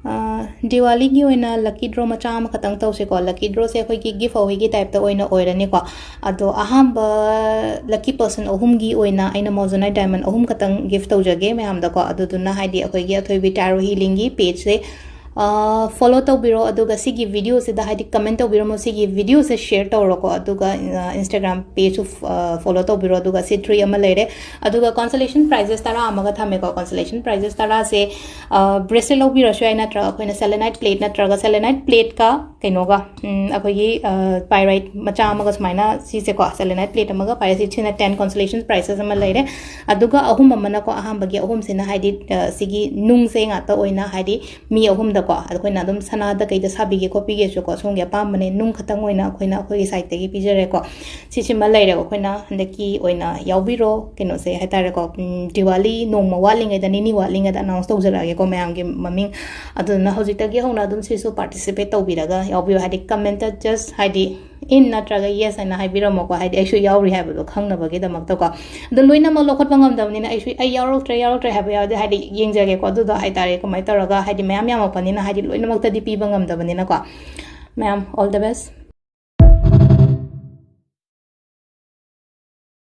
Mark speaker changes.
Speaker 1: Diwali की ओइना lucky draw मचा अमा खतंग तौसे को lucky draw से अखोई की gift away की type ता ओइना ओइरनी को अदो अहम lucky person अहुम की ओइना आइना मोजोनाइट diamond अहुम खतंग gift तौजगे मैं हम दको अदो दुना हाइडी अखोई की अथोई भी tarot healing की page से follow तौबिरो अदुगा सिगी वीडियो से दा हाइडी कमेंट तौबिरो मो सिगी वीडियो से शेयर तौरो को अदुगा इंस्टाग्राम पेज follow तौबिरो अदुगा से 3 अमा लेरे अदुगा consolation prizes तारा अमगा थामे को consolation prizes तारा से ब्रेसलेट लौबिरो शो आइना ट्रा अखोइना selenite plate नत्रगा selenite plate का कैनोगा अखोई pyrite मचा अमगा समाइना सिसे को selenite plate अमगा pyrite छिना 10 consolation prizes अमा लेरे अदुगा अहुम अमना को अहम बगी अहुम सिना हाइडी सिगी नुंग से ngata ओइना हाइडी मी अहुम को अखोइना अदुम सनादा कई साबीगे खोपीगे को सोंगे अपामने नुंग खतंग ओइना अखोइना अखोई साइडगी पीजरेको सिसिमा लेरे अखोइना हंदकी ओइना याउबिरो केनो से हाइतारेको दिवाली नोंग वालिंगे निनी वालिंगे अनाउंस तौजरागे को मयामगे ममिंग अदुना हौजितगी होना अदुम सिसु पार्टिसिपेट तौबिरगा याउबिरो हाइदि कमेंट जस्ट हाइदि इन नत्रगा येस आइना हाइबिरमको हाइदि आइसु याउरि हाइबदो खंगनबगे दमक्तको द लोइना म लोखटबा ngam आइसु आइ याउरक्ट्रे हाइबा याउदे हाइदि येंगजगे को अदुदा हाइतारे कमाइ तरगा हाइदि मयाम यामपनिना हाइदि लोइनमक्तदि पीबा ngam दबनिना को मैम ऑल द बेस्ट